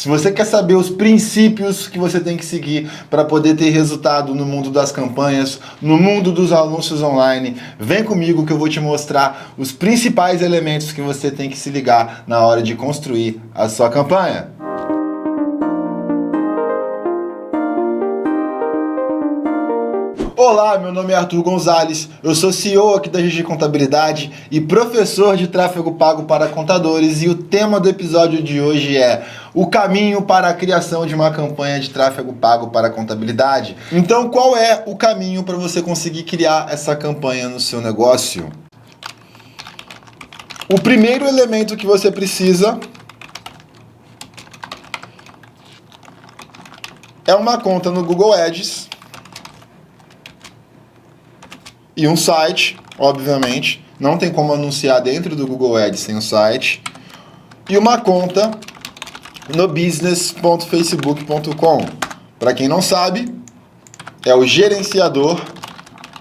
Se você quer saber os princípios que você tem que seguir para poder ter resultado no mundo das campanhas, no mundo dos anúncios online, vem comigo que eu vou te mostrar os principais elementos que você tem que se ligar na hora de construir a sua campanha. Olá, meu nome é Arthur Gonzalez, eu sou CEO aqui da GG Contabilidade e professor de tráfego pago para contadores, e o tema do episódio de hoje é o caminho para a criação de uma campanha de tráfego pago para contabilidade. Então, qual é o caminho para você conseguir criar essa campanha no seu negócio? O primeiro elemento que você precisa é uma conta no Google Ads e um site, obviamente. Não tem como anunciar dentro do Google Ads sem o site. E uma conta no business.facebook.com. Para quem não sabe, é o gerenciador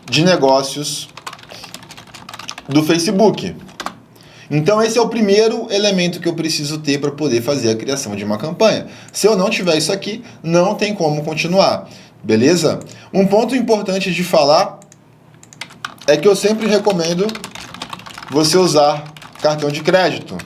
de negócios do Facebook. Então esse é o primeiro elemento que eu preciso ter para poder fazer a criação de uma campanha. Se eu não tiver isso aqui, não tem como continuar. Beleza? Um ponto importante de falar é que eu sempre recomendo você usar cartão de crédito.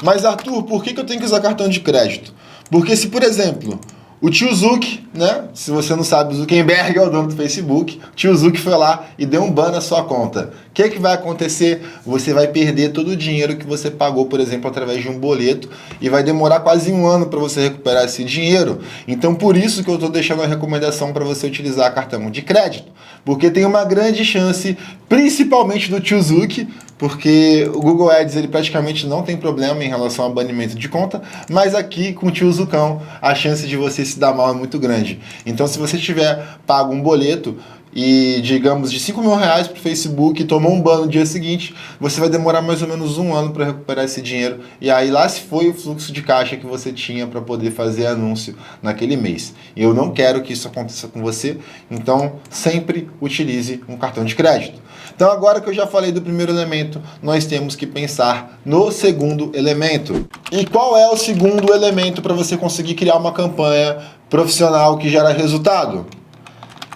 Mas Arthur, por que eu tenho que usar cartão de crédito? Porque se, por exemplo, o tio Zuck, né? Se você não sabe, o Zuckerberg é o dono do Facebook. O tio Zuck foi lá e deu um ban na sua conta. O que vai acontecer? Você vai perder todo o dinheiro que você pagou, por exemplo, através de um boleto, e vai demorar quase um ano para você recuperar esse dinheiro. Então, por isso que eu estou deixando a recomendação para você utilizar cartão de crédito. Porque tem uma grande chance, principalmente do tio Zuck, porque o Google Ads ele praticamente não tem problema em relação ao banimento de conta, mas aqui com o tio Zucão a chance de você se dar mal é muito grande. Então, se você tiver pago um boleto e, digamos, de R$5.000 para o Facebook e tomou um ban no dia seguinte, você vai demorar mais ou menos um ano para recuperar esse dinheiro, e aí lá se foi o fluxo de caixa que você tinha para poder fazer anúncio naquele mês. Eu não quero que isso aconteça com você, então sempre utilize um cartão de crédito. Então, agora que eu já falei do primeiro elemento, nós temos que pensar no segundo elemento. E qual é o segundo elemento para você conseguir criar uma campanha profissional que gera resultado?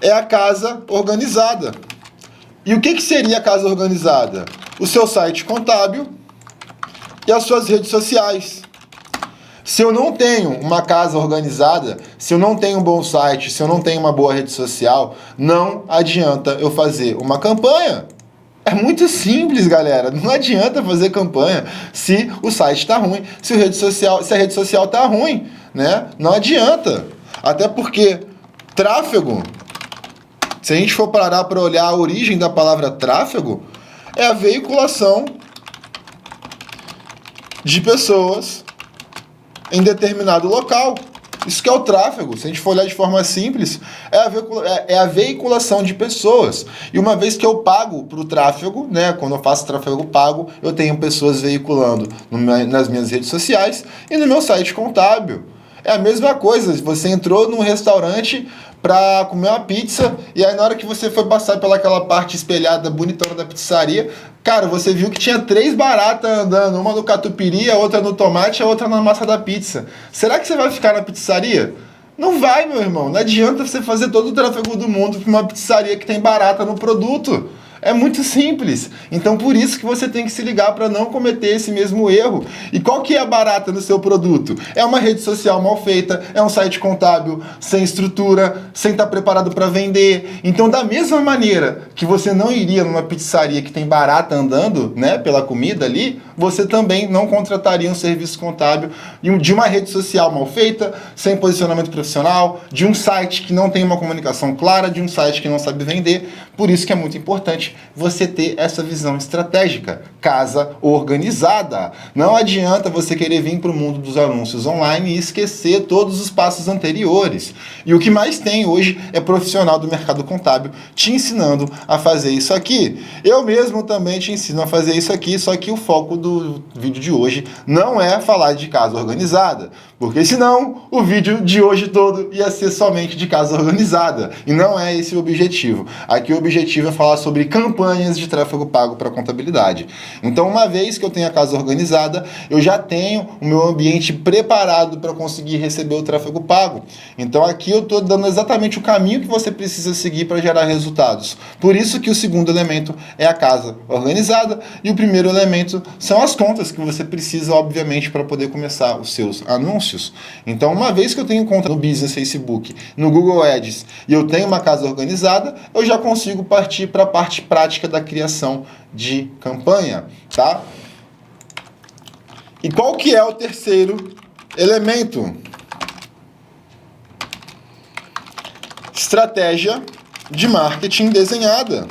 É a casa organizada. E o que seria a casa organizada? O seu site contábil e as suas redes sociais. Se eu não tenho uma casa organizada, se eu não tenho um bom site, se eu não tenho uma boa rede social, não adianta eu fazer uma campanha. É muito simples, galera. Não adianta fazer campanha se o site está ruim, se a rede social está ruim, né? Não adianta. Até porque tráfego, se a gente for parar para olhar a origem da palavra tráfego, é a veiculação de pessoas em determinado local. Isso que é o tráfego. Se a gente for olhar de forma simples, é a veiculação de pessoas. E uma vez que eu pago para o tráfego, né, quando eu faço tráfego pago, eu tenho pessoas veiculando nas minhas redes sociais e no meu site contábil. É a mesma coisa. Você entrou num restaurante para comer uma pizza, e aí na hora que você foi passar pelaquela parte espelhada bonitona da pizzaria, cara, você viu que tinha 3 baratas andando, uma no catupiry, a outra no tomate, a outra na massa da pizza. Será que você vai ficar na pizzaria? Não vai, meu irmão. Não adianta você fazer todo o tráfego do mundo para uma pizzaria que tem barata no produto. É muito simples. Então, por isso que você tem que se ligar para não cometer esse mesmo erro. E qual que é a barata no seu produto? É uma rede social mal feita, é um site contábil sem estrutura, sem estar preparado para vender. Então, da mesma maneira que você não iria numa pizzaria que tem barata andando, né, pela comida ali, você também não contrataria um serviço contábil de uma rede social mal feita, sem posicionamento profissional, de um site que não tem uma comunicação clara, de um site que não sabe vender. Por isso que é muito importante você ter essa visão estratégica, casa organizada. Não adianta você querer vir para o mundo dos anúncios online e esquecer todos os passos anteriores. E o que mais tem hoje é profissional do mercado contábil te ensinando a fazer isso aqui. Eu mesmo também te ensino a fazer isso aqui, só que o foco do vídeo de hoje não é falar de casa organizada, porque senão o vídeo de hoje todo ia ser somente de casa organizada, e não é esse o objetivo. Aqui o objetivo é falar sobre campanha campanhas de tráfego pago para contabilidade. Então, uma vez que eu tenho a casa organizada, eu já tenho o meu ambiente preparado para conseguir receber o tráfego pago. Então, aqui eu estou dando exatamente o caminho que você precisa seguir para gerar resultados. Por isso que o segundo elemento é a casa organizada e o primeiro elemento são as contas que você precisa, obviamente, para poder começar os seus anúncios. Então, uma vez que eu tenho conta no Business Facebook, no Google Ads e eu tenho uma casa organizada, eu já consigo partir para a parte prática da criação de campanha, tá? E qual que é o terceiro elemento? Estratégia de marketing desenhada.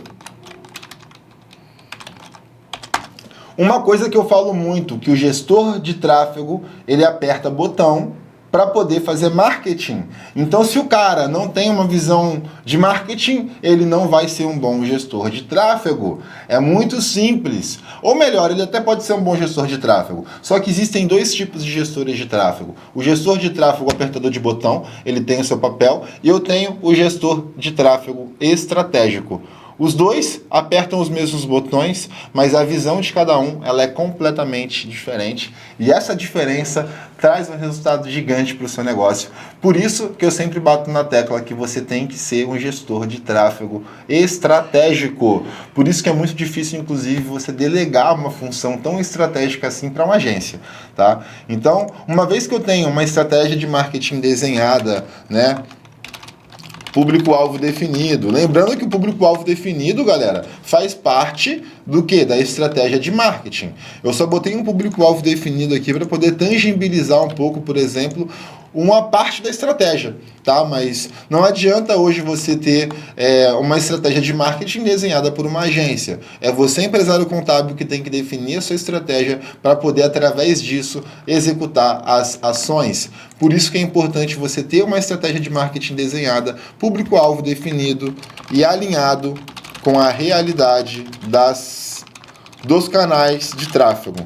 Uma coisa que eu falo muito, que o gestor de tráfego, ele aperta botão para poder fazer marketing. Então, se o cara não tem uma visão de marketing, ele não vai ser um bom gestor de tráfego. É muito simples. Ou melhor, ele até pode ser um bom gestor de tráfego. Só que existem dois tipos de gestores de tráfego. O gestor de tráfego apertador de botão, ele tem o seu papel, e eu tenho o gestor de tráfego estratégico. Os dois apertam os mesmos botões, mas a visão de cada um ela é completamente diferente. E essa diferença traz um resultado gigante para o seu negócio. Por isso que eu sempre bato na tecla que você tem que ser um gestor de tráfego estratégico. Por isso que é muito difícil, inclusive, você delegar uma função tão estratégica assim para uma agência, tá? Então, uma vez que eu tenho uma estratégia de marketing desenhada, né? Público-alvo definido. Lembrando que o público-alvo definido, galera, faz parte do quê? Da estratégia de marketing. Eu só botei um público-alvo definido aqui para poder tangibilizar um pouco, por exemplo, uma parte da estratégia, tá? Mas não adianta hoje você ter uma estratégia de marketing desenhada por uma agência. É você, empresário contábil, que tem que definir a sua estratégia para poder, através disso, executar as ações. Por isso que é importante você ter uma estratégia de marketing desenhada, público-alvo definido e alinhado com a realidade dos canais de tráfego.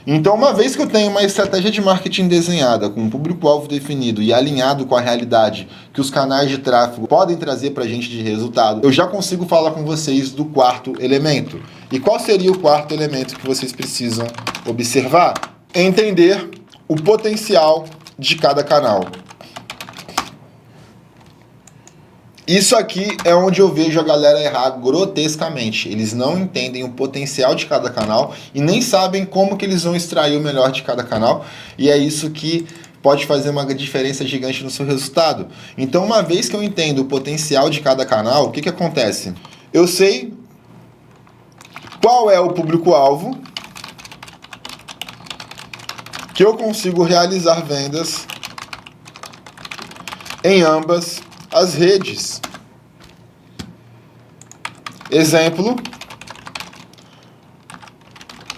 Então, uma vez que eu tenho uma estratégia de marketing desenhada, com um público-alvo definido e alinhado com a realidade que os canais de tráfego podem trazer para a gente de resultado, eu já consigo falar com vocês do quarto elemento. E qual seria o quarto elemento que vocês precisam observar? Entender o potencial de cada canal. Isso aqui é onde eu vejo a galera errar grotescamente. Eles não entendem o potencial de cada canal e nem sabem como que eles vão extrair o melhor de cada canal. E é isso que pode fazer uma diferença gigante no seu resultado. Então, uma vez que eu entendo o potencial de cada canal, o que que acontece? Eu sei qual é o público-alvo que eu consigo realizar vendas em ambas as redes. Exemplo: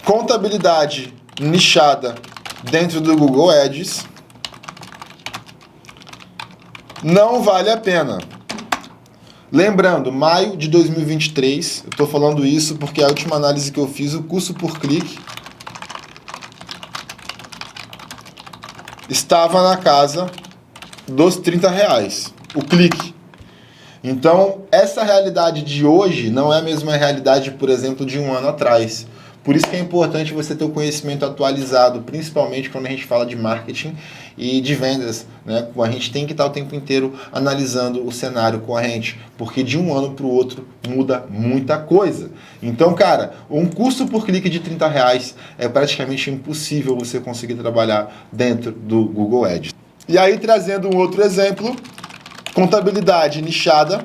contabilidade nichada dentro do Google Ads não vale a pena. Lembrando, maio de 2023, eu estou falando isso porque a última análise que eu fiz, o custo por clique estava na casa dos R$30, o clique. Então, essa realidade de hoje não é a mesma realidade, por exemplo, de um ano atrás. Por isso que é importante você ter o conhecimento atualizado, principalmente quando a gente fala de marketing e de vendas, né? A gente tem que estar o tempo inteiro analisando o cenário corrente, porque de um ano para o outro muda muita coisa. Então, cara, um custo por clique de R$30 é praticamente impossível você conseguir trabalhar dentro do Google Ads. E aí, trazendo um outro exemplo, contabilidade nichada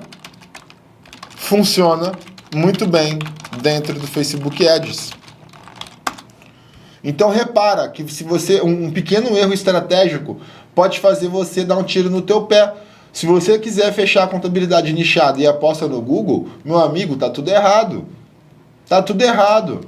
funciona muito bem dentro do Facebook Ads. Então repara que se você um pequeno erro estratégico pode fazer você dar um tiro no teu pé. Se você quiser fechar a contabilidade nichada e aposta no Google, meu amigo, tá tudo errado. Tá tudo errado.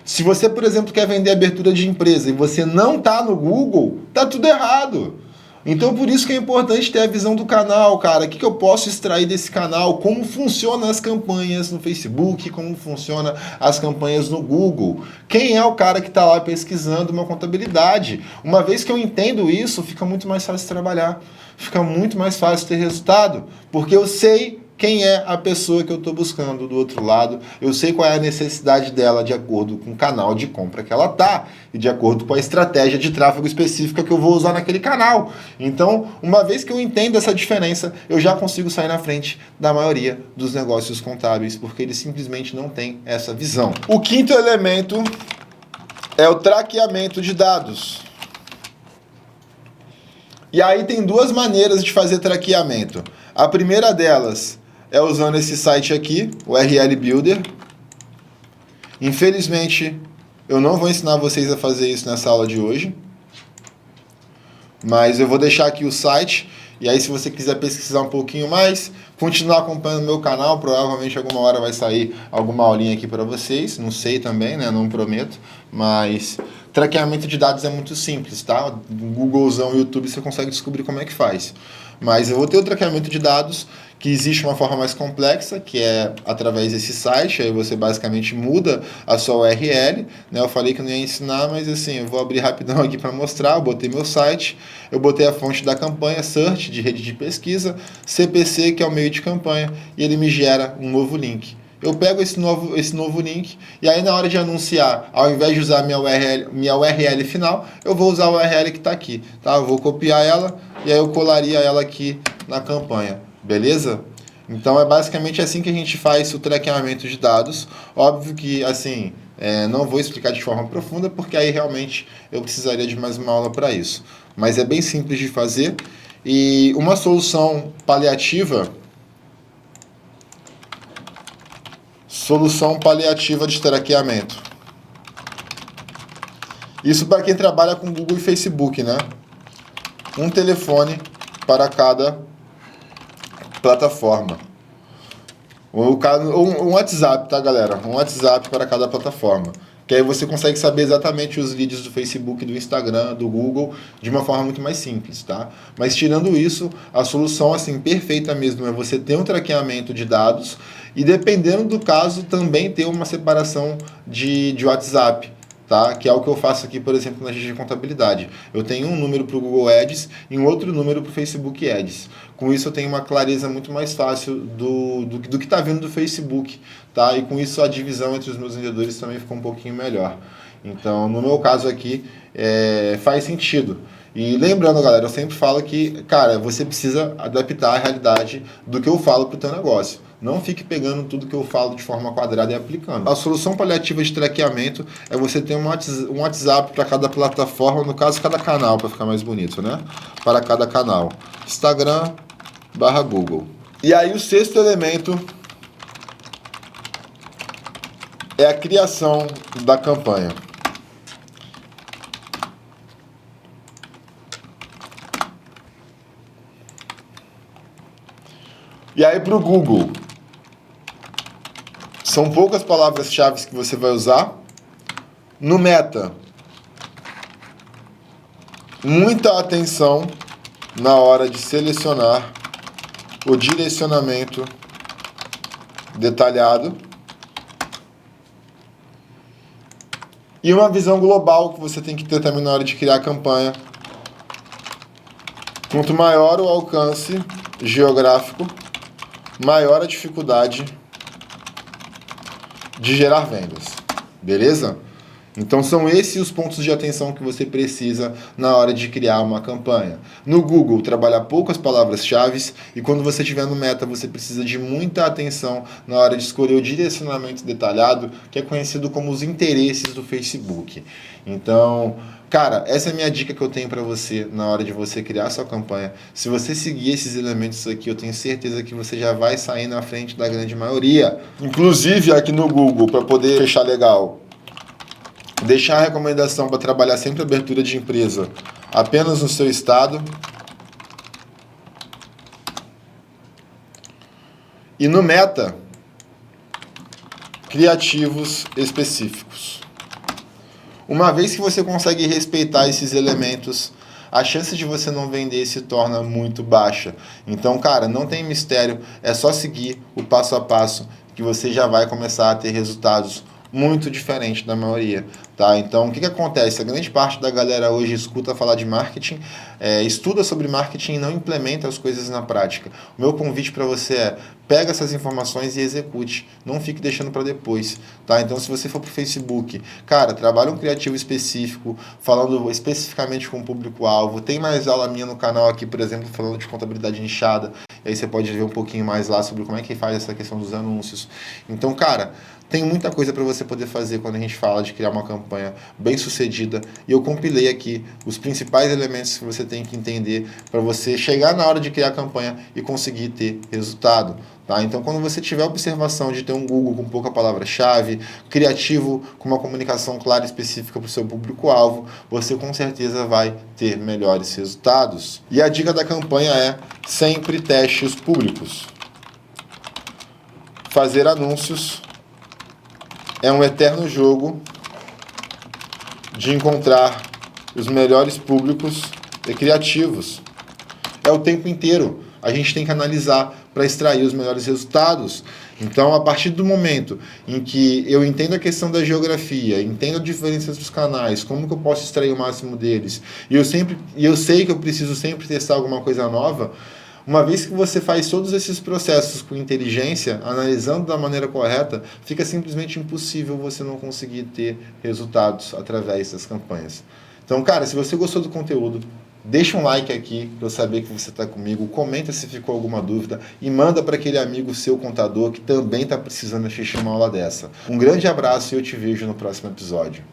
Se você, por exemplo, quer vender abertura de empresa e você não tá no Google, tá tudo errado. Então, por isso que é importante ter a visão do canal, cara. O que eu posso extrair desse canal? Como funcionam as campanhas no Facebook? Como funcionam as campanhas no Google? Quem é o cara que está lá pesquisando uma contabilidade? Uma vez que eu entendo isso, fica muito mais fácil trabalhar. Fica muito mais fácil ter resultado. Porque eu sei quem é a pessoa que eu estou buscando do outro lado, eu sei qual é a necessidade dela de acordo com o canal de compra que ela tá e de acordo com a estratégia de tráfego específica que eu vou usar naquele canal. Então, uma vez que eu entendo essa diferença, eu já consigo sair na frente da maioria dos negócios contábeis, porque eles simplesmente não têm essa visão. O quinto elemento é o traqueamento de dados. E aí tem duas maneiras de fazer traqueamento. A primeira delas é usando esse site aqui, o URL Builder. Infelizmente, eu não vou ensinar vocês a fazer isso nessa aula de hoje, mas eu vou deixar aqui o site, e aí se você quiser pesquisar um pouquinho mais, continuar acompanhando o meu canal, provavelmente alguma hora vai sair alguma aulinha aqui para vocês, não sei também, né, não prometo, mas traqueamento de dados é muito simples, tá? No Googlezão, YouTube, você consegue descobrir como é que faz. Mas eu vou ter o traqueamento de dados, que existe uma forma mais complexa, que é através desse site, aí você basicamente muda a sua URL, né? Eu falei que eu não ia ensinar, mas assim, eu vou abrir rapidão aqui para mostrar. Eu botei meu site, eu botei a fonte da campanha, search, de rede de pesquisa, CPC, que é o meio de campanha, e ele me gera um novo link. Eu pego esse novo link e aí na hora de anunciar, ao invés de usar minha URL final, eu vou usar a URL que está aqui, tá? Eu vou copiar ela e aí eu colaria ela aqui na campanha, beleza? Então é basicamente assim que a gente faz o traqueamento de dados. Óbvio que assim, não vou explicar de forma profunda, porque aí realmente eu precisaria de mais uma aula para isso. Mas é bem simples de fazer e uma solução paliativa de traqueamento. Isso para quem trabalha com Google e Facebook, né? Um telefone para cada plataforma. Um WhatsApp, tá, galera? Um WhatsApp para cada plataforma. Que aí você consegue saber exatamente os leads do Facebook, do Instagram, do Google, de uma forma muito mais simples, tá? Mas tirando isso, a solução, assim, perfeita mesmo é você ter um traqueamento de dados e, dependendo do caso, também ter uma separação de WhatsApp, tá? Que é o que eu faço aqui, por exemplo, na GG Contabilidade. Eu tenho um número para o Google Ads e um outro número para o Facebook Ads. Com isso eu tenho uma clareza muito mais fácil do que está vindo do Facebook, tá? E com isso a divisão entre os meus vendedores também ficou um pouquinho melhor. Então, no meu caso aqui, faz sentido. E lembrando, galera, eu sempre falo que, cara, você precisa adaptar a realidade do que eu falo para o teu negócio. Não fique pegando tudo que eu falo de forma quadrada e aplicando. A solução paliativa de traqueamento é você ter um WhatsApp para cada plataforma, no caso, cada canal, para ficar mais bonito, né? Para cada canal. Instagram/Google. E aí o sexto elemento é a criação da campanha. E aí para o Google, são poucas palavras-chave que você vai usar. No Meta, muita atenção na hora de selecionar o direcionamento detalhado. E uma visão global que você tem que ter também na hora de criar a campanha. Quanto maior o alcance geográfico, maior a dificuldade de gerar vendas, beleza? Então são esses os pontos de atenção que você precisa na hora de criar uma campanha. No Google, trabalhar poucas palavras-chave e quando você estiver no Meta, você precisa de muita atenção na hora de escolher o direcionamento detalhado, que é conhecido como os interesses do Facebook. Então, cara, essa é a minha dica que eu tenho para você na hora de você criar sua campanha. Se você seguir esses elementos aqui, eu tenho certeza que você já vai sair na frente da grande maioria. Inclusive aqui no Google, para poder fechar legal, deixar a recomendação para trabalhar sempre abertura de empresa apenas no seu estado. E no Meta, criativos específicos. Uma vez que você consegue respeitar esses elementos, a chance de você não vender se torna muito baixa. Então, cara, não tem mistério, é só seguir o passo a passo que você já vai começar a ter resultados muito diferente da maioria, tá? Então, o que acontece? A grande parte da galera hoje escuta falar de marketing, estuda sobre marketing e não implementa as coisas na prática. O meu convite para você é: pega essas informações e execute, não fique deixando para depois, tá? Então, se você for para o Facebook, cara, trabalha um criativo específico, falando especificamente com o público-alvo. Tem mais aula minha no canal aqui, por exemplo, falando de contabilidade nichada. E aí você pode ver um pouquinho mais lá sobre como é que faz essa questão dos anúncios. Então, cara, tem muita coisa para você poder fazer quando a gente fala de criar uma campanha bem sucedida. E eu compilei aqui os principais elementos que você tem que entender para você chegar na hora de criar a campanha e conseguir ter resultado. Tá? Então, quando você tiver a observação de ter um Google com pouca palavra-chave, criativo, com uma comunicação clara e específica para o seu público-alvo, você com certeza vai ter melhores resultados. E a dica da campanha é: sempre teste os públicos. Fazer anúncios é um eterno jogo de encontrar os melhores públicos e criativos. É o tempo inteiro. A gente tem que analisar para extrair os melhores resultados. Então, a partir do momento em que eu entendo a questão da geografia, entendo a diferença dos canais, como que eu posso extrair o máximo deles, e eu sei que eu preciso sempre testar alguma coisa nova, uma vez que você faz todos esses processos com inteligência, analisando da maneira correta, fica simplesmente impossível você não conseguir ter resultados através das campanhas. Então, cara, se você gostou do conteúdo, deixa um like aqui para eu saber que você está comigo, comenta se ficou alguma dúvida e manda para aquele amigo seu contador que também está precisando assistir uma aula dessa. Um grande abraço e eu te vejo no próximo episódio.